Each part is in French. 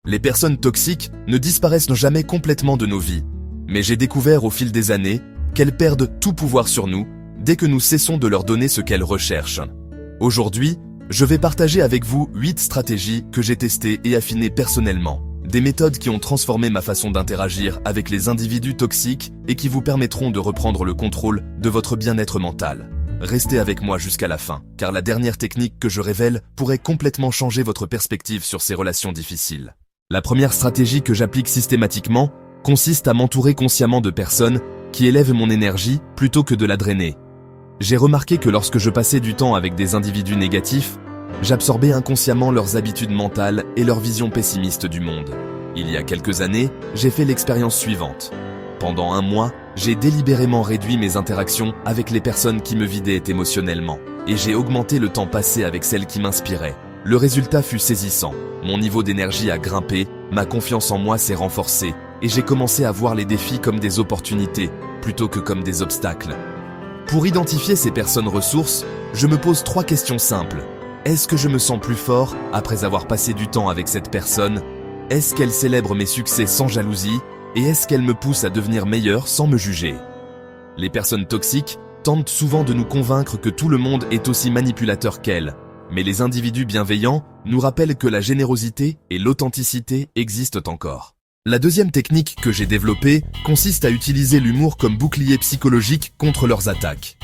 Les personnes toxiques ne disparaissent jamais complètement de nos vies. Mais j'ai découvert au fil des années qu'elles perdent tout pouvoir sur nous dès que nous cessons de leur donner ce qu'elles recherchent. Aujourd'hui, je vais partager avec vous 8 stratégies que j'ai testées et affinées personnellement. Des méthodes qui ont transformé ma façon d'interagir avec les individus toxiques et qui vous permettront de reprendre le contrôle de votre bien-être mental. Restez avec moi jusqu'à la fin, car la dernière technique que je révèle pourrait complètement changer votre perspective sur ces relations difficiles. La première stratégie que j'applique systématiquement consiste à m'entourer consciemment de personnes qui élèvent mon énergie plutôt que de la drainer. J'ai remarqué que lorsque je passais du temps avec des individus négatifs, j'absorbais inconsciemment leurs habitudes mentales et leur vision pessimiste du monde. Il y a quelques années, j'ai fait l'expérience suivante. Pendant un mois, j'ai délibérément réduit mes interactions avec les personnes qui me vidaient émotionnellement, et j'ai augmenté le temps passé avec celles qui m'inspiraient. Le résultat fut saisissant. Mon niveau d'énergie a grimpé, ma confiance en moi s'est renforcée, et j'ai commencé à voir les défis comme des opportunités, plutôt que comme des obstacles. Pour identifier ces personnes ressources, je me pose 3 questions simples. Est-ce que je me sens plus fort après avoir passé du temps avec cette personne? Est-ce qu'elle célèbre mes succès sans jalousie? Et est-ce qu'elle me pousse à devenir meilleur sans me juger? Les personnes toxiques tentent souvent de nous convaincre que tout le monde est aussi manipulateur qu'elles. Mais les individus bienveillants nous rappellent que la générosité et l'authenticité existent encore. La deuxième technique que j'ai développée consiste à utiliser l'humour comme bouclier psychologique contre leurs attaques.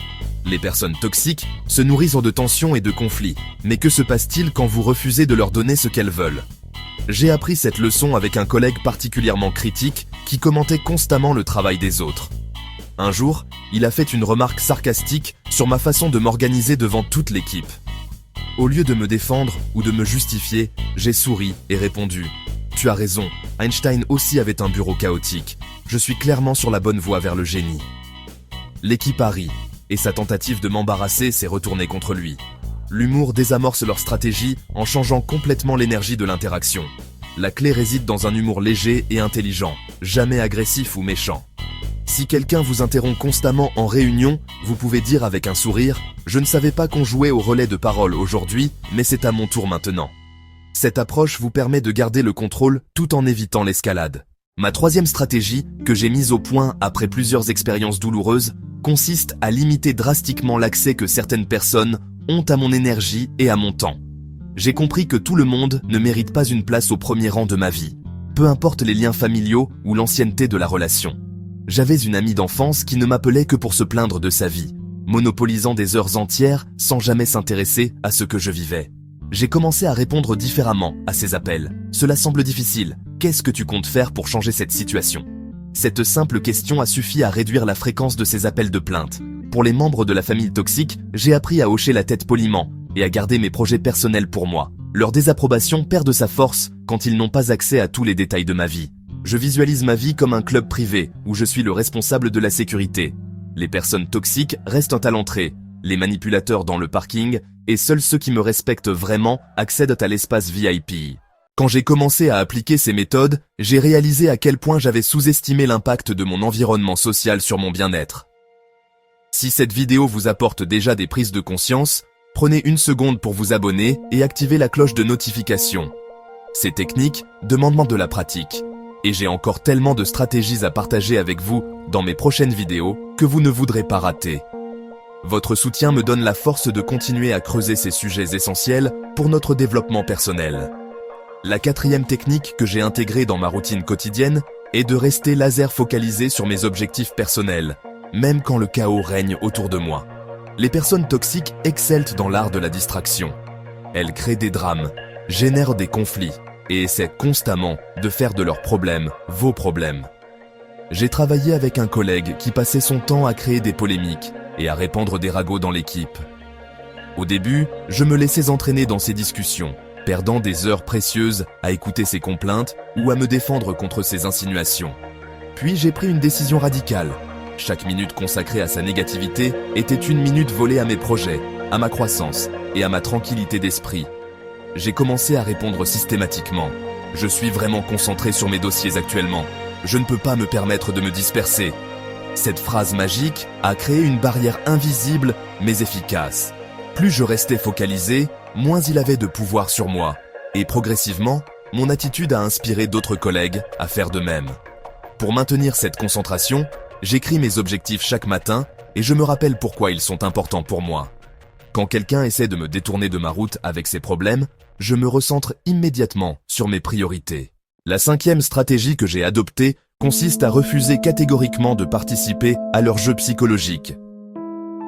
Les personnes toxiques se nourrissent de tensions et de conflits. Mais que se passe-t-il quand vous refusez de leur donner ce qu'elles veulent? J'ai appris cette leçon avec un collègue particulièrement critique qui commentait constamment le travail des autres. Un jour, il a fait une remarque sarcastique sur ma façon de m'organiser devant toute l'équipe. Au lieu de me défendre ou de me justifier, j'ai souri et répondu « Tu as raison, Einstein aussi avait un bureau chaotique. Je suis clairement sur la bonne voie vers le génie. » L'équipe a ri, et sa tentative de m'embarrasser s'est retournée contre lui. L'humour désamorce leur stratégie en changeant complètement l'énergie de l'interaction. La clé réside dans un humour léger et intelligent, jamais agressif ou méchant. Si quelqu'un vous interrompt constamment en réunion, vous pouvez dire avec un sourire « Je ne savais pas qu'on jouait au relais de parole aujourd'hui, mais c'est à mon tour maintenant ». Cette approche vous permet de garder le contrôle tout en évitant l'escalade. Ma troisième stratégie, que j'ai mise au point après plusieurs expériences douloureuses, consiste à limiter drastiquement l'accès que certaines personnes ont à mon énergie et à mon temps. J'ai compris que tout le monde ne mérite pas une place au premier rang de ma vie, peu importe les liens familiaux ou l'ancienneté de la relation. J'avais une amie d'enfance qui ne m'appelait que pour se plaindre de sa vie, monopolisant des heures entières sans jamais s'intéresser à ce que je vivais. J'ai commencé à répondre différemment à ces appels. Cela semble difficile. Qu'est-ce que tu comptes faire pour changer cette situation? Cette simple question a suffi à réduire la fréquence de ces appels de plainte. Pour les membres de la famille toxique, j'ai appris à hocher la tête poliment et à garder mes projets personnels pour moi. Leur désapprobation perd de sa force quand ils n'ont pas accès à tous les détails de ma vie. Je visualise ma vie comme un club privé où je suis le responsable de la sécurité. Les personnes toxiques restent à l'entrée, les manipulateurs dans le parking, et seuls ceux qui me respectent vraiment accèdent à l'espace VIP. Quand j'ai commencé à appliquer ces méthodes, j'ai réalisé à quel point j'avais sous-estimé l'impact de mon environnement social sur mon bien-être. Si cette vidéo vous apporte déjà des prises de conscience, prenez une seconde pour vous abonner et activer la cloche de notification. Ces techniques demandent de la pratique. Et j'ai encore tellement de stratégies à partager avec vous dans mes prochaines vidéos que vous ne voudrez pas rater. Votre soutien me donne la force de continuer à creuser ces sujets essentiels pour notre développement personnel. La quatrième technique que j'ai intégrée dans ma routine quotidienne est de rester laser focalisé sur mes objectifs personnels, même quand le chaos règne autour de moi. Les personnes toxiques excellent dans l'art de la distraction. Elles créent des drames, génèrent des conflits et essaient constamment de faire de leurs problèmes vos problèmes. J'ai travaillé avec un collègue qui passait son temps à créer des polémiques et à répandre des ragots dans l'équipe. Au début, je me laissais entraîner dans ces discussions, perdant des heures précieuses à écouter ses complaintes ou à me défendre contre ses insinuations. Puis j'ai pris une décision radicale. Chaque minute consacrée à sa négativité était une minute volée à mes projets, à ma croissance et à ma tranquillité d'esprit. J'ai commencé à répondre systématiquement. Je suis vraiment concentré sur mes dossiers actuellement. Je ne peux pas me permettre de me disperser. Cette phrase magique a créé une barrière invisible mais efficace. Plus je restais focalisé, moins il avait de pouvoir sur moi. Et progressivement, mon attitude a inspiré d'autres collègues à faire de même. Pour maintenir cette concentration, j'écris mes objectifs chaque matin et je me rappelle pourquoi ils sont importants pour moi. Quand quelqu'un essaie de me détourner de ma route avec ses problèmes, je me recentre immédiatement sur mes priorités. La 5e stratégie que j'ai adoptée consiste à refuser catégoriquement de participer à leur jeu psychologique.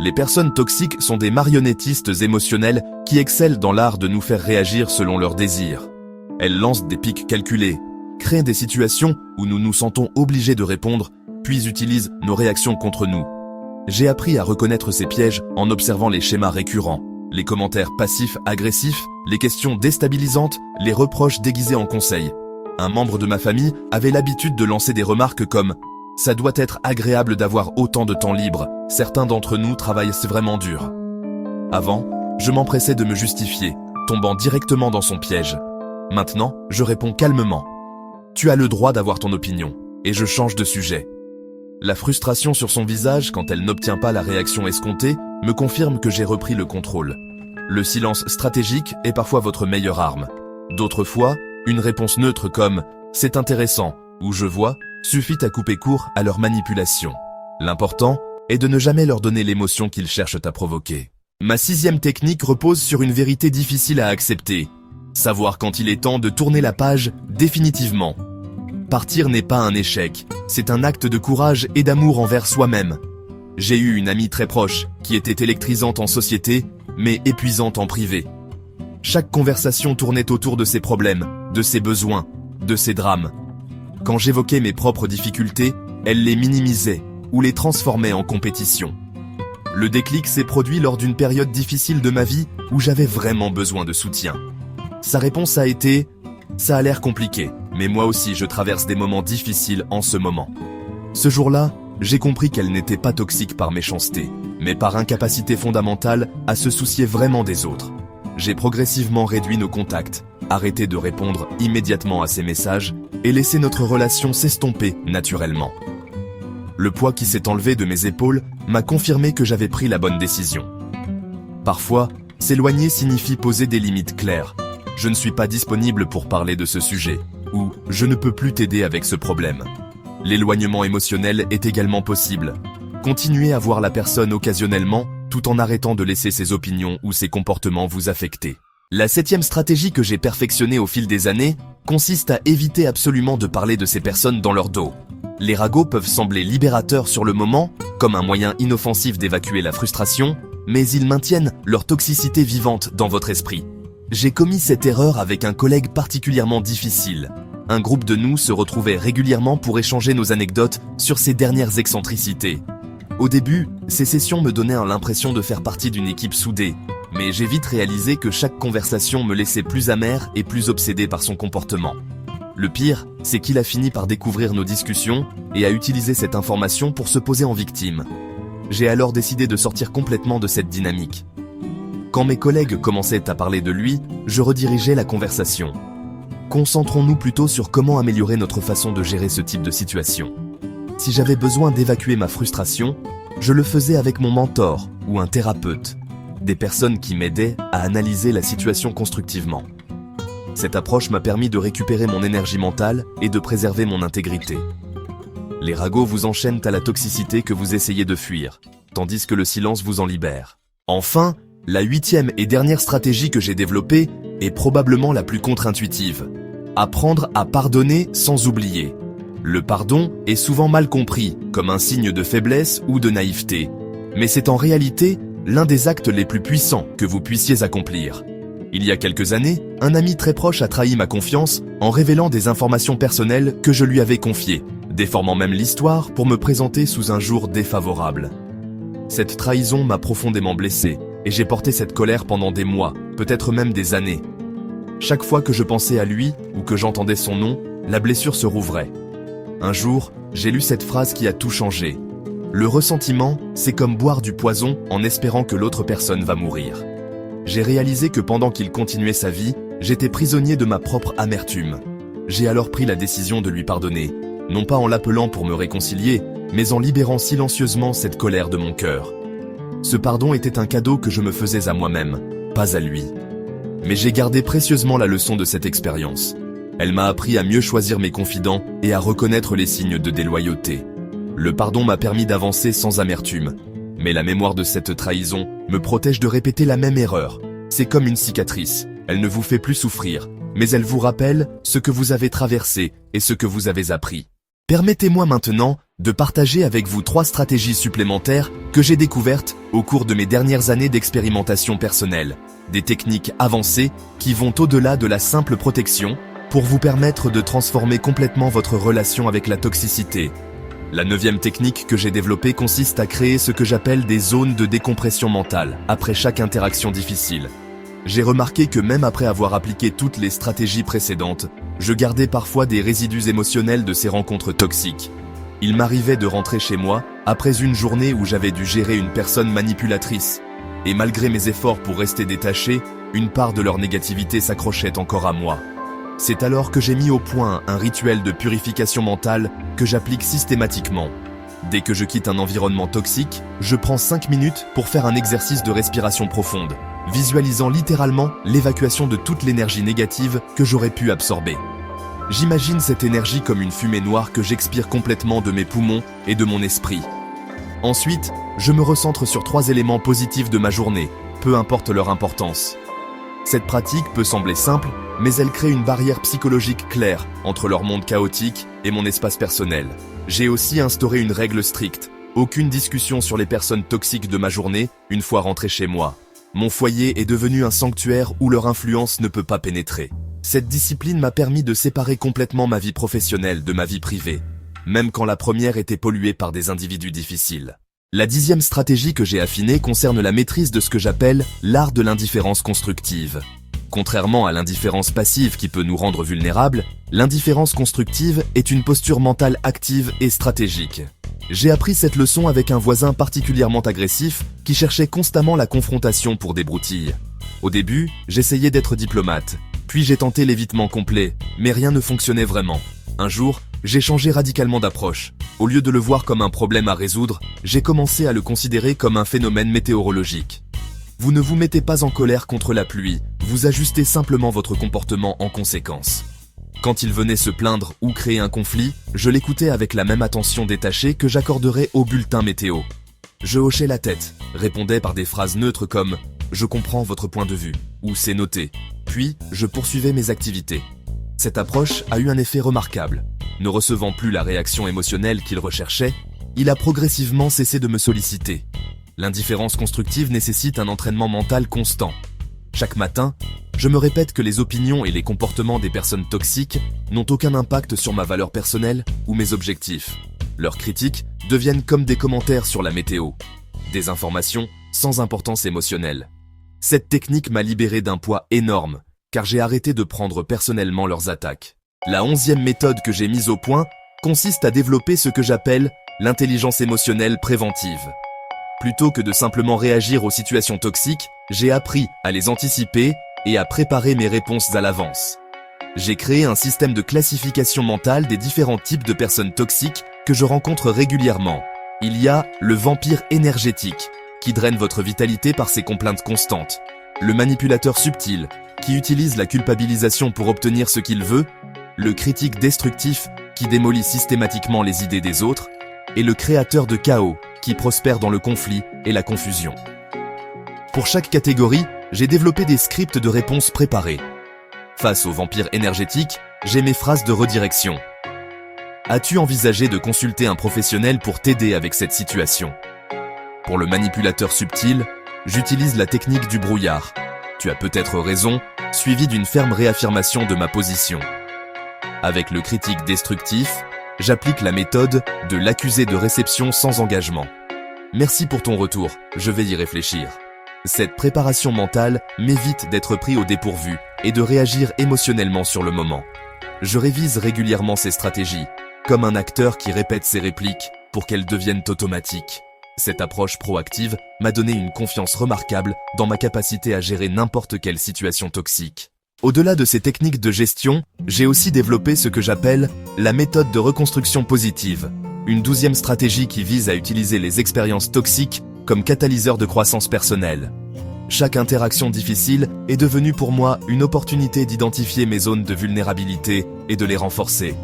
Les personnes toxiques sont des marionnettistes émotionnels qui excellent dans l'art de nous faire réagir selon leurs désirs. Elles lancent des pics calculés, créent des situations où nous nous sentons obligés de répondre, puis utilisent nos réactions contre nous. J'ai appris à reconnaître ces pièges en observant les schémas récurrents, les commentaires passifs-agressifs, les questions déstabilisantes, les reproches déguisés en conseils. Un membre de ma famille avait l'habitude de lancer des remarques comme « Ça doit être agréable d'avoir autant de temps libre, certains d'entre nous travaillent vraiment dur ». Avant, je m'empressais de me justifier, tombant directement dans son piège. Maintenant, je réponds calmement. Tu as le droit d'avoir ton opinion, et je change de sujet. La frustration sur son visage quand elle n'obtient pas la réaction escomptée me confirme que j'ai repris le contrôle. Le silence stratégique est parfois votre meilleure arme. D'autres fois, une réponse neutre comme « c'est intéressant » ou « je vois » suffit à couper court à leur manipulation. L'important est de ne jamais leur donner l'émotion qu'ils cherchent à provoquer. Ma 6e technique repose sur une vérité difficile à accepter. Savoir quand il est temps de tourner la page définitivement. Partir n'est pas un échec, c'est un acte de courage et d'amour envers soi-même. J'ai eu une amie très proche qui était électrisante en société, mais épuisante en privé. Chaque conversation tournait autour de ses problèmes, de ses besoins, de ses drames. Quand j'évoquais mes propres difficultés, elle les minimisait ou les transformait en compétition. Le déclic s'est produit lors d'une période difficile de ma vie où j'avais vraiment besoin de soutien. Sa réponse a été « Ça a l'air compliqué, mais moi aussi je traverse des moments difficiles en ce moment ». Ce jour-là, j'ai compris qu'elle n'était pas toxique par méchanceté, mais par incapacité fondamentale à se soucier vraiment des autres. J'ai progressivement réduit nos contacts, arrêté de répondre immédiatement à ses messages et laissé notre relation s'estomper naturellement. Le poids qui s'est enlevé de mes épaules m'a confirmé que j'avais pris la bonne décision. Parfois, s'éloigner signifie poser des limites claires. Je ne suis pas disponible pour parler de ce sujet, ou je ne peux plus t'aider avec ce problème. L'éloignement émotionnel est également possible. Continuez à voir la personne occasionnellement tout en arrêtant de laisser ses opinions ou ses comportements vous affecter. La 7e stratégie que j'ai perfectionnée au fil des années consiste à éviter absolument de parler de ces personnes dans leur dos. Les ragots peuvent sembler libérateurs sur le moment, comme un moyen inoffensif d'évacuer la frustration, mais ils maintiennent leur toxicité vivante dans votre esprit. J'ai commis cette erreur avec un collègue particulièrement difficile. Un groupe de nous se retrouvait régulièrement pour échanger nos anecdotes sur ses dernières excentricités. Au début, ces sessions me donnaient l'impression de faire partie d'une équipe soudée, mais j'ai vite réalisé que chaque conversation me laissait plus amer et plus obsédé par son comportement. Le pire, c'est qu'il a fini par découvrir nos discussions et a utilisé cette information pour se poser en victime. J'ai alors décidé de sortir complètement de cette dynamique. Quand mes collègues commençaient à parler de lui, je redirigeais la conversation. Concentrons-nous plutôt sur comment améliorer notre façon de gérer ce type de situation. Si j'avais besoin d'évacuer ma frustration, je le faisais avec mon mentor ou un thérapeute, des personnes qui m'aidaient à analyser la situation constructivement. Cette approche m'a permis de récupérer mon énergie mentale et de préserver mon intégrité. Les ragots vous enchaînent à la toxicité que vous essayez de fuir, tandis que le silence vous en libère. Enfin, la 8e et dernière stratégie que j'ai développée est probablement la plus contre-intuitive. Apprendre à pardonner sans oublier. Le pardon est souvent mal compris, comme un signe de faiblesse ou de naïveté. Mais c'est en réalité l'un des actes les plus puissants que vous puissiez accomplir. Il y a quelques années, un ami très proche a trahi ma confiance en révélant des informations personnelles que je lui avais confiées, déformant même l'histoire pour me présenter sous un jour défavorable. Cette trahison m'a profondément blessé, et j'ai porté cette colère pendant des mois, peut-être même des années. Chaque fois que je pensais à lui ou que j'entendais son nom, la blessure se rouvrait. Un jour, j'ai lu cette phrase qui a tout changé. Le ressentiment, c'est comme boire du poison en espérant que l'autre personne va mourir. J'ai réalisé que pendant qu'il continuait sa vie, j'étais prisonnier de ma propre amertume. J'ai alors pris la décision de lui pardonner, non pas en l'appelant pour me réconcilier, mais en libérant silencieusement cette colère de mon cœur. Ce pardon était un cadeau que je me faisais à moi-même, pas à lui. Mais j'ai gardé précieusement la leçon de cette expérience. Elle m'a appris à mieux choisir mes confidents et à reconnaître les signes de déloyauté. Le pardon m'a permis d'avancer sans amertume. Mais la mémoire de cette trahison me protège de répéter la même erreur. C'est comme une cicatrice. Elle ne vous fait plus souffrir, mais elle vous rappelle ce que vous avez traversé et ce que vous avez appris. Permettez-moi maintenant de partager avec vous 3 stratégies supplémentaires que j'ai découvertes au cours de mes dernières années d'expérimentation personnelle. Des techniques avancées qui vont au-delà de la simple protection pour vous permettre de transformer complètement votre relation avec la toxicité. La 9e technique que j'ai développée consiste à créer ce que j'appelle des zones de décompression mentale après chaque interaction difficile. J'ai remarqué que même après avoir appliqué toutes les stratégies précédentes, je gardais parfois des résidus émotionnels de ces rencontres toxiques. Il m'arrivait de rentrer chez moi après une journée où j'avais dû gérer une personne manipulatrice. Et malgré mes efforts pour rester détaché, une part de leur négativité s'accrochait encore à moi. C'est alors que j'ai mis au point un rituel de purification mentale que j'applique systématiquement. Dès que je quitte un environnement toxique, je prends 5 minutes pour faire un exercice de respiration profonde, visualisant littéralement l'évacuation de toute l'énergie négative que j'aurais pu absorber. J'imagine cette énergie comme une fumée noire que j'expire complètement de mes poumons et de mon esprit. Ensuite, je me recentre sur 3 éléments positifs de ma journée, peu importe leur importance. Cette pratique peut sembler simple, mais elle crée une barrière psychologique claire entre leur monde chaotique et mon espace personnel. J'ai aussi instauré une règle stricte, aucune discussion sur les personnes toxiques de ma journée une fois rentré chez moi. Mon foyer est devenu un sanctuaire où leur influence ne peut pas pénétrer. Cette discipline m'a permis de séparer complètement ma vie professionnelle de ma vie privée, même quand la première était polluée par des individus difficiles. La 10e stratégie que j'ai affinée concerne la maîtrise de ce que j'appelle l'art de l'indifférence constructive. Contrairement à l'indifférence passive qui peut nous rendre vulnérables, l'indifférence constructive est une posture mentale active et stratégique. J'ai appris cette leçon avec un voisin particulièrement agressif qui cherchait constamment la confrontation pour des broutilles. Au début, j'essayais d'être diplomate, puis j'ai tenté l'évitement complet, mais rien ne fonctionnait vraiment. Un jour, j'ai changé radicalement d'approche. Au lieu de le voir comme un problème à résoudre, j'ai commencé à le considérer comme un phénomène météorologique. Vous ne vous mettez pas en colère contre la pluie, vous ajustez simplement votre comportement en conséquence. Quand il venait se plaindre ou créer un conflit, je l'écoutais avec la même attention détachée que j'accorderais au bulletin météo. Je hochais la tête, répondais par des phrases neutres comme « Je comprends votre point de vue » ou « C'est noté ». Puis, je poursuivais mes activités. Cette approche a eu un effet remarquable. Ne recevant plus la réaction émotionnelle qu'il recherchait, il a progressivement cessé de me solliciter. L'indifférence constructive nécessite un entraînement mental constant. Chaque matin, je me répète que les opinions et les comportements des personnes toxiques n'ont aucun impact sur ma valeur personnelle ou mes objectifs. Leurs critiques deviennent comme des commentaires sur la météo. Des informations sans importance émotionnelle. Cette technique m'a libéré d'un poids énorme, car j'ai arrêté de prendre personnellement leurs attaques. La 11e méthode que j'ai mise au point consiste à développer ce que j'appelle l'intelligence émotionnelle préventive. Plutôt que de simplement réagir aux situations toxiques, j'ai appris à les anticiper et à préparer mes réponses à l'avance. J'ai créé un système de classification mentale des différents types de personnes toxiques que je rencontre régulièrement. Il y a le vampire énergétique, qui draine votre vitalité par ses complaintes constantes. Le manipulateur subtil, qui utilise la culpabilisation pour obtenir ce qu'il veut. Le critique destructif, qui démolit systématiquement les idées des autres. Et le créateur de chaos, qui prospère dans le conflit et la confusion. Pour chaque catégorie, j'ai développé des scripts de réponses préparés. Face au vampire énergétique, j'ai mes phrases de redirection. As-tu envisagé de consulter un professionnel pour t'aider avec cette situation? Pour le manipulateur subtil, j'utilise la technique du brouillard. Tu as peut-être raison, suivi d'une ferme réaffirmation de ma position. Avec le critique destructif, j'applique la méthode de l'accusé de réception sans engagement. Merci pour ton retour, je vais y réfléchir. Cette préparation mentale m'évite d'être pris au dépourvu et de réagir émotionnellement sur le moment. Je révise régulièrement ces stratégies, comme un acteur qui répète ses répliques pour qu'elles deviennent automatiques. Cette approche proactive m'a donné une confiance remarquable dans ma capacité à gérer n'importe quelle situation toxique. Au-delà de ces techniques de gestion, j'ai aussi développé ce que j'appelle la méthode de reconstruction positive, une 12e stratégie qui vise à utiliser les expériences toxiques comme catalyseur de croissance personnelle. Chaque interaction difficile est devenue pour moi une opportunité d'identifier mes zones de vulnérabilité et de les renforcer.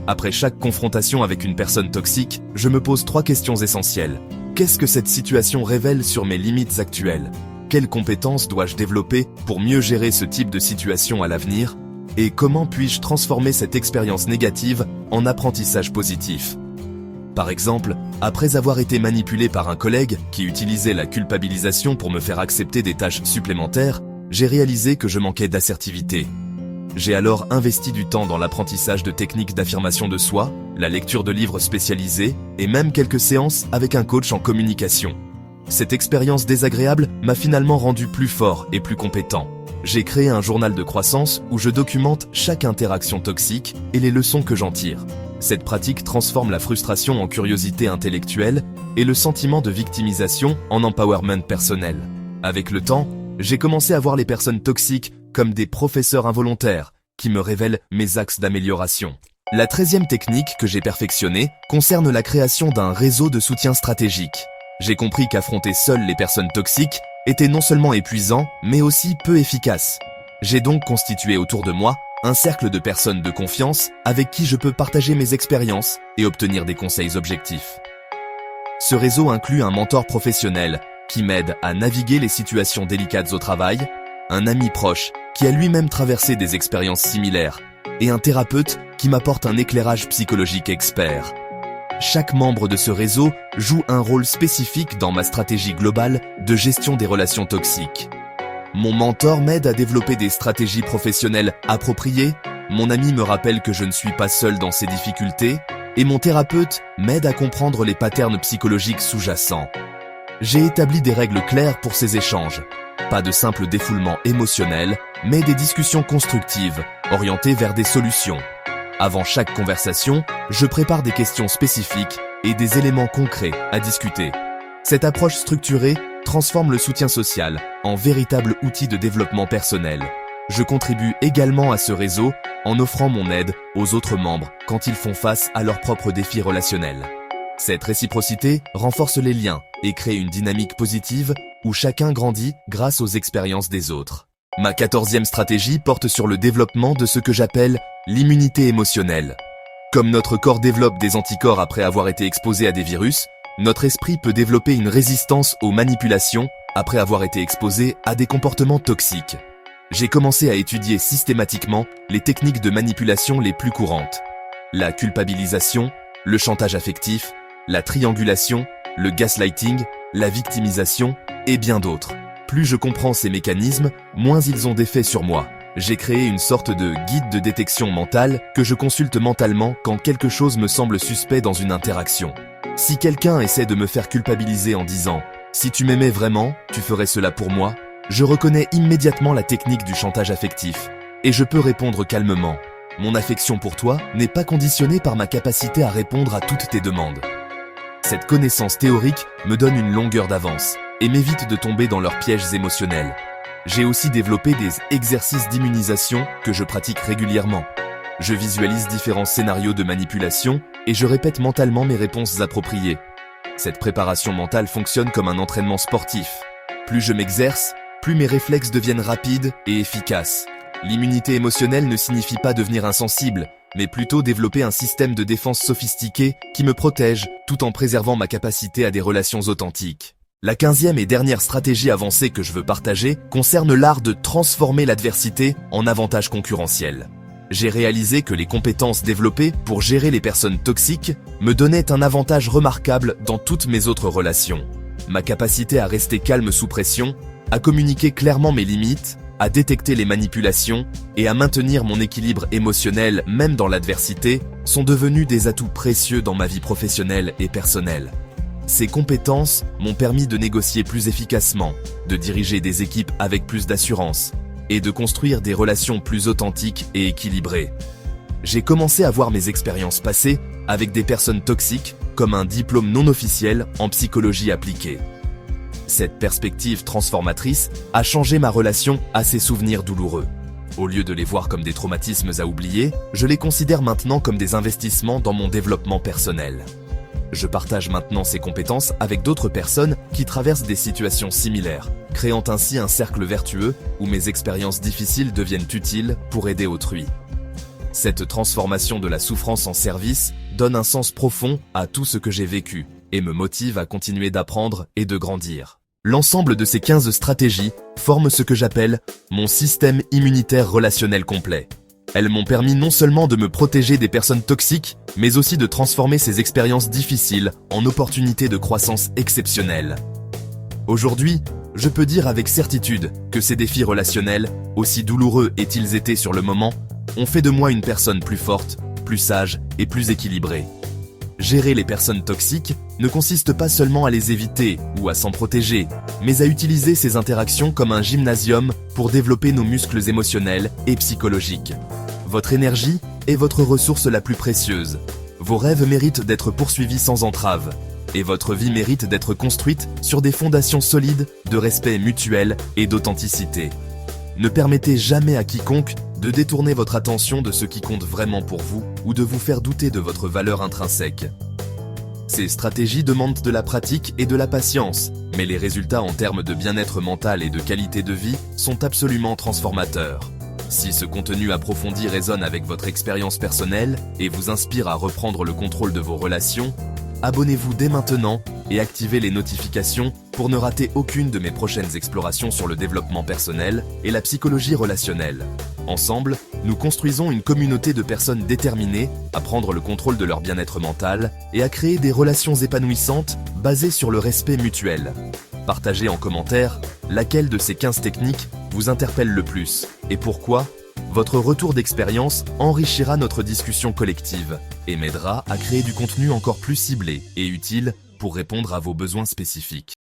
Après chaque confrontation avec une personne toxique, je me pose 3 questions essentielles. Qu'est-ce que cette situation révèle sur mes limites actuelles? Quelles compétences dois-je développer pour mieux gérer ce type de situation à l'avenir? Et comment puis-je transformer cette expérience négative en apprentissage positif? Par exemple, après avoir été manipulé par un collègue qui utilisait la culpabilisation pour me faire accepter des tâches supplémentaires, j'ai réalisé que je manquais d'assertivité. J'ai alors investi du temps dans l'apprentissage de techniques d'affirmation de soi, la lecture de livres spécialisés et même quelques séances avec un coach en communication. Cette expérience désagréable m'a finalement rendu plus fort et plus compétent. J'ai créé un journal de croissance où je documente chaque interaction toxique et les leçons que j'en tire. Cette pratique transforme la frustration en curiosité intellectuelle et le sentiment de victimisation en empowerment personnel. Avec le temps, j'ai commencé à voir les personnes toxiques comme des professeurs involontaires qui me révèlent mes axes d'amélioration. La 13e technique que j'ai perfectionnée concerne la création d'un réseau de soutien stratégique. J'ai compris qu'affronter seules les personnes toxiques était non seulement épuisant, mais aussi peu efficace. J'ai donc constitué autour de moi un cercle de personnes de confiance avec qui je peux partager mes expériences et obtenir des conseils objectifs. Ce réseau inclut un mentor professionnel qui m'aide à naviguer les situations délicates au travail, un ami proche qui a lui-même traversé des expériences similaires, et un thérapeute qui m'apporte un éclairage psychologique expert. Chaque membre de ce réseau joue un rôle spécifique dans ma stratégie globale de gestion des relations toxiques. Mon mentor m'aide à développer des stratégies professionnelles appropriées, mon ami me rappelle que je ne suis pas seul dans ces difficultés, et mon thérapeute m'aide à comprendre les patterns psychologiques sous-jacents. J'ai établi des règles claires pour ces échanges. Pas de simple défoulement émotionnel, mais des discussions constructives, orientées vers des solutions. Avant chaque conversation, je prépare des questions spécifiques et des éléments concrets à discuter. Cette approche structurée transforme le soutien social en véritable outil de développement personnel. Je contribue également à ce réseau en offrant mon aide aux autres membres quand ils font face à leurs propres défis relationnels. Cette réciprocité renforce les liens et crée une dynamique positive où chacun grandit grâce aux expériences des autres. Ma 14e stratégie porte sur le développement de ce que j'appelle l'immunité émotionnelle. Comme notre corps développe des anticorps après avoir été exposé à des virus, notre esprit peut développer une résistance aux manipulations après avoir été exposé à des comportements toxiques. J'ai commencé à étudier systématiquement les techniques de manipulation les plus courantes. La culpabilisation, le chantage affectif, la triangulation, le gaslighting, la victimisation et bien d'autres. Plus je comprends ces mécanismes, moins ils ont d'effet sur moi. J'ai créé une sorte de guide de détection mentale que je consulte mentalement quand quelque chose me semble suspect dans une interaction. Si quelqu'un essaie de me faire culpabiliser en disant « Si tu m'aimais vraiment, tu ferais cela pour moi », je reconnais immédiatement la technique du chantage affectif et je peux répondre calmement « Mon affection pour toi n'est pas conditionnée par ma capacité à répondre à toutes tes demandes ». Cette connaissance théorique me donne une longueur d'avance et m'évite de tomber dans leurs pièges émotionnels. J'ai aussi développé des exercices d'immunisation que je pratique régulièrement. Je visualise différents scénarios de manipulation et je répète mentalement mes réponses appropriées. Cette préparation mentale fonctionne comme un entraînement sportif. Plus je m'exerce, plus mes réflexes deviennent rapides et efficaces. L'immunité émotionnelle ne signifie pas devenir insensible, mais plutôt développer un système de défense sophistiqué qui me protège tout en préservant ma capacité à des relations authentiques. La 15e et dernière stratégie avancée que je veux partager concerne l'art de transformer l'adversité en avantage concurrentiel. J'ai réalisé que les compétences développées pour gérer les personnes toxiques me donnaient un avantage remarquable dans toutes mes autres relations. Ma capacité à rester calme sous pression, à communiquer clairement mes limites, à détecter les manipulations et à maintenir mon équilibre émotionnel même dans l'adversité sont devenus des atouts précieux dans ma vie professionnelle et personnelle. Ces compétences m'ont permis de négocier plus efficacement, de diriger des équipes avec plus d'assurance et de construire des relations plus authentiques et équilibrées. J'ai commencé à voir mes expériences passées avec des personnes toxiques comme un diplôme non officiel en psychologie appliquée. Cette perspective transformatrice a changé ma relation à ces souvenirs douloureux. Au lieu de les voir comme des traumatismes à oublier, je les considère maintenant comme des investissements dans mon développement personnel. Je partage maintenant ces compétences avec d'autres personnes qui traversent des situations similaires, créant ainsi un cercle vertueux où mes expériences difficiles deviennent utiles pour aider autrui. Cette transformation de la souffrance en service donne un sens profond à tout ce que j'ai vécu et me motive à continuer d'apprendre et de grandir. L'ensemble de ces 15 stratégies forme ce que j'appelle mon système immunitaire relationnel complet. Elles m'ont permis non seulement de me protéger des personnes toxiques, mais aussi de transformer ces expériences difficiles en opportunités de croissance exceptionnelles. Aujourd'hui, je peux dire avec certitude que ces défis relationnels, aussi douloureux aient-ils été sur le moment, ont fait de moi une personne plus forte, plus sage et plus équilibrée. Gérer les personnes toxiques ne consiste pas seulement à les éviter ou à s'en protéger, mais à utiliser ces interactions comme un gymnasium pour développer nos muscles émotionnels et psychologiques. Votre énergie est votre ressource la plus précieuse. Vos rêves méritent d'être poursuivis sans entrave, et votre vie mérite d'être construite sur des fondations solides de respect mutuel et d'authenticité. Ne permettez jamais à quiconque de détourner votre attention de ce qui compte vraiment pour vous ou de vous faire douter de votre valeur intrinsèque. Ces stratégies demandent de la pratique et de la patience, mais les résultats en termes de bien-être mental et de qualité de vie sont absolument transformateurs. Si ce contenu approfondi résonne avec votre expérience personnelle et vous inspire à reprendre le contrôle de vos relations, abonnez-vous dès maintenant et activez les notifications pour ne rater aucune de mes prochaines explorations sur le développement personnel et la psychologie relationnelle. Ensemble, nous construisons une communauté de personnes déterminées à prendre le contrôle de leur bien-être mental et à créer des relations épanouissantes basées sur le respect mutuel. Partagez en commentaire laquelle de ces 15 techniques vous interpelle le plus et pourquoi. Votre retour d'expérience enrichira notre discussion collective et m'aidera à créer du contenu encore plus ciblé et utile pour répondre à vos besoins spécifiques.